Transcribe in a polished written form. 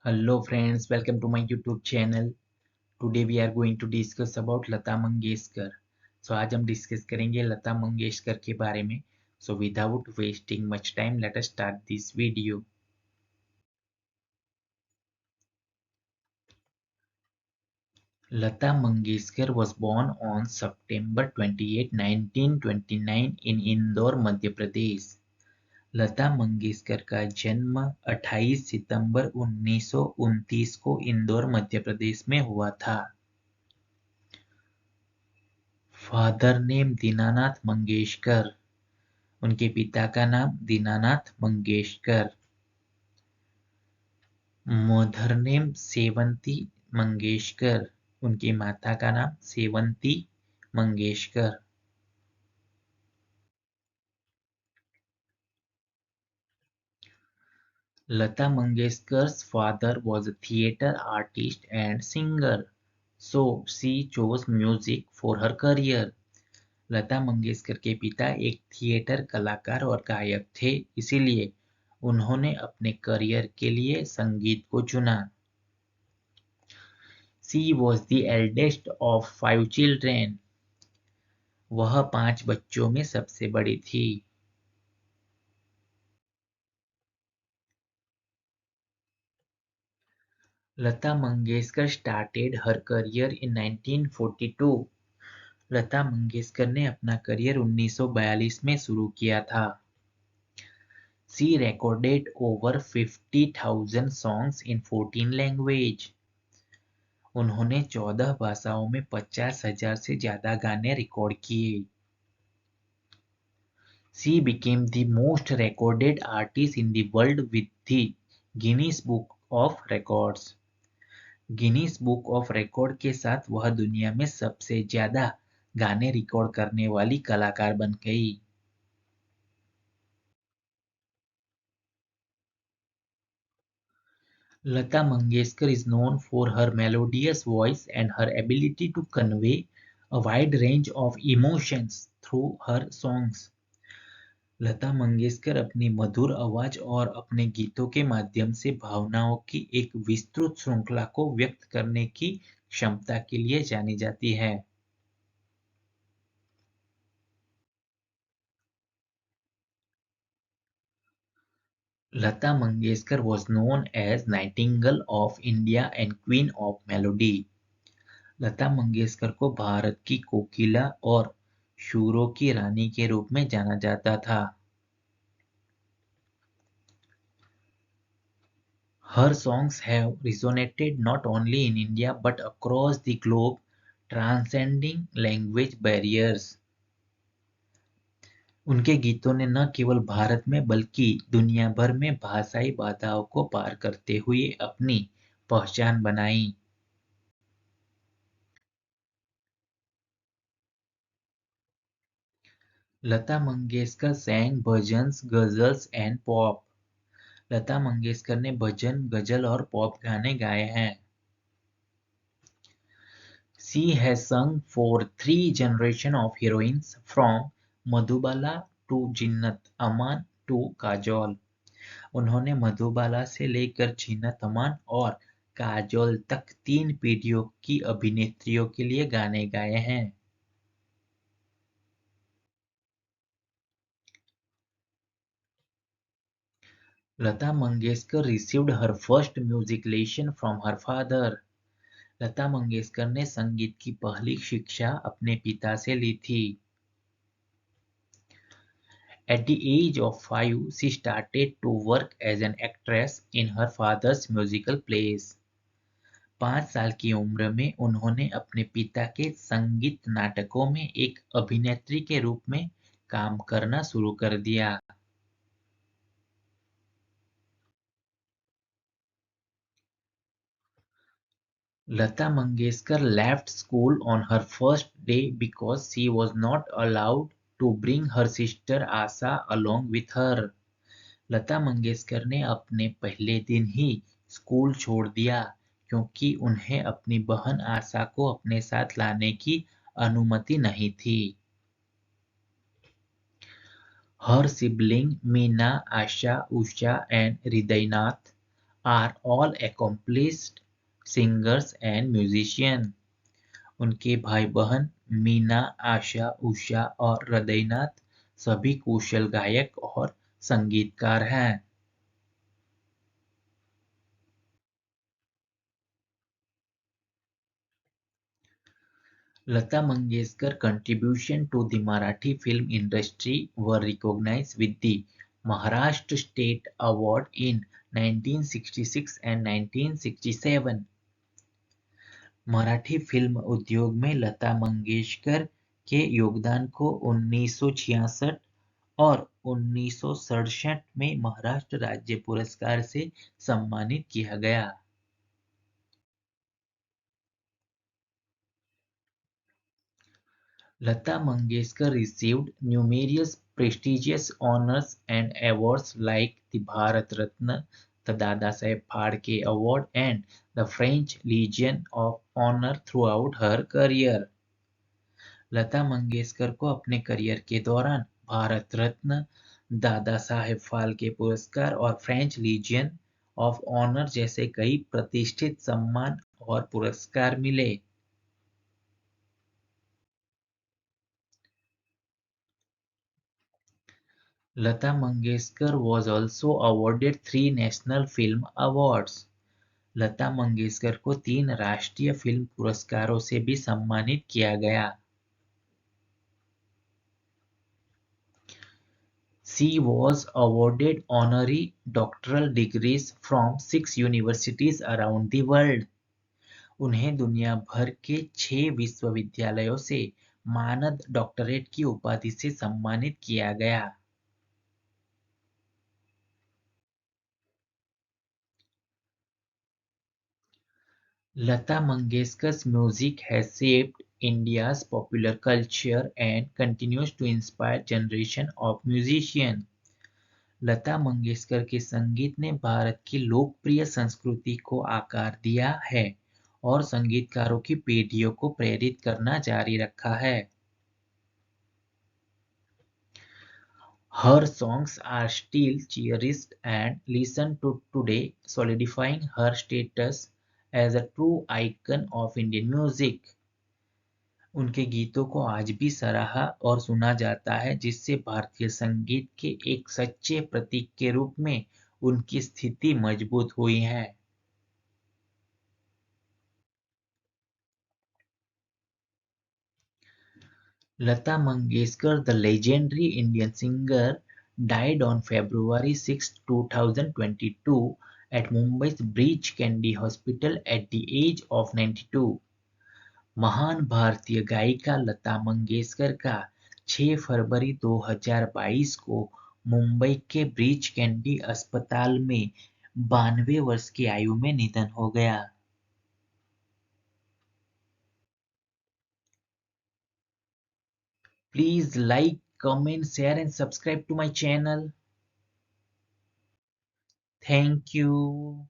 Hello friends, welcome to my YouTube channel. Today we are going to discuss about Lata Mangeshkar. So आज हम discuss करेंगे लता मंगेशकर के बारे में. So without wasting much time, let us start this video. Lata Mangeshkar was born on September 28, 1929 in Indore, Madhya Pradesh. Lata Mangeshkar का जन्म 28 सितंबर 1929 को इंदौर मध्य प्रदेश में हुआ था. Father name Dinanath Mangeshkar. उनके पिता का नाम दीनानाथ मंगेशकर. Mother name Sevanti Mangeshkar. उनकी माता का नाम Sevanti Mangeshkar. Lata Mangeshkar's father was a theatre artist and singer, so she chose music for her career. Lata Mangeshkar के पिता एक थिएटर कलाकार और गायक थे, इसीलिए उन्होंने अपने करियर के लिए संगीत को चुना. She was the eldest of 5 children. वह 5 बच्चों में सबसे बड़ी थी. Lata Mangeshkar started her career in 1942. लता मंगेशकर ने अपना करियर 1942 में शुरू किया था. She recorded over 50,000 songs in 14 languages. उन्होंने 14 भाषाओं में 50,000 से ज्यादा गाने रिकॉर्ड किए. She became the most recorded artist in the world with the Guinness Book of Records. Guinness book of record के साथ वह दुनिया में सबसे ज्यादा गाने रिकॉर्ड करने वाली कलाकार बन गई. Lata Mangeshkar is known for her melodious voice and her ability to convey a wide range of emotions through her songs. Lata Mangeshkar अपनी मधुर आवाज और अपने गीतों के माध्यम से भावनाओं की एक विस्तृत श्रृंखला को व्यक्त करने की क्षमता के लिए जानी जाती है. Lata Mangeshkar was known as Nightingale of India and Queen of Melody. Lata Mangeshkar को भारत की कोकिला और शूरों की रानी के रूप में जाना जाता था. Her songs have resonated not only in India but across the globe, transcending language barriers. उनके गीतों ने न केवल भारत में बल्कि दुनिया भर में भाषाई बाधाओं को पार करते हुए अपनी पहचान बनाई. Lata Mangeshkar sang bhajans, ghazals and pop. Lata Mangeshkar ने भजन, गजल और पॉप गाने गाए हैं. She has sung for 3 generations of heroines from Madhubala to Zeenat Aman to Kajol. उन्होंने मधुबाला से लेकर जीनत अमान और काजोल तक 3 पीढ़ियों की अभिनेत्रियों के लिए गाने गाए हैं. Lata Mangeshkar received her first music lesson from her father. लता मंगेशकर ने संगीत की पहली शिक्षा अपने पिता से ली थी. At the age of 5, she started to work as an actress in her father's musical plays. 5 साल की उम्र में उन्होंने अपने पिता के संगीत नाटकों में एक अभिनेत्री के रूप में काम करना शुरू कर दिया. Lata Mangeshkar left school on her first day because she was not allowed to bring her sister Asa along with her. लता मंगेशकर ने अपने पहले दिन ही स्कूल छोड़ दिया क्योंकि उन्हें अपनी बहन आशा को अपने साथ लाने की अनुमति नहीं थी. Her sibling Meena, Asha, Usha and Hridaynath are all accomplished singers and musicians. उनके भाई-बहन मीना, आशा, उषा और हृदयनाथ सभी कुशल गायक और संगीतकार हैं। Lata Mangeshkar's contribution to the Marathi film industry were recognized with the Maharashtra State Award in 1966 and 1967। Marathi film उद्योग में लता मंगेशकर के योगदान को 1966 और 1967 में महाराष्ट्र राज्य पुरस्कार से सम्मानित किया गया। Lata Mangeshkar received numerous prestigious honors and awards like the Bharat Ratna, the Dadasaheb Phalke Award, and the French Legion of Honor throughout her career। Lata Mangeshkar को अपने करियर के दौरान भारत रत्न, दादा साहेब फाल्के पुरस्कार और फ्रेंच लीजियन ऑफ ऑनर जैसे कई प्रतिष्ठित सम्मान और पुरस्कार मिले। Lata Mangeshkar was also awarded 3 national film awards। Lata Mangeshkar को 3 राष्ट्रीय फिल्म पुरस्कारों से भी सम्मानित किया गया। She was awarded honorary doctoral degrees from 6 universities around the world। उन्हें दुनिया भर के 6 विश्वविद्यालयों से मानद डॉक्टरेट की उपाधि से सम्मानित किया गया। Lata Mangeshkar's music has shaped India's popular culture and continues to inspire generations of musicians। Lata Mangeshkar के संगीत ने भारत की लोकप्रिय संस्कृति को आकार दिया है और संगीतकारों की पीढ़ियों को प्रेरित करना जारी रखा है। Her songs are still cherished and listened to today, solidifying her status as a true icon of Indian music। उनके गीतों को आज भी सराहा और सुना जाता है, जिससे भारतीय संगीत के एक सच्चे प्रतीक के रूप में उनकी स्थिति मजबूत हुई है। Lata Mangeshkar, the legendary Indian singer, died on February 6, 2022 at Mumbai's Breach Candy Hospital at the age of 92। महान भारतीय गायिका लता मंगेशकर का 6 फरवरी 2022 को मुंबई के ब्रीच कैंडी अस्पताल में 92 वर्ष की आयु में निधन हो गया। Please like, comment, share and subscribe to my channel. Thank you.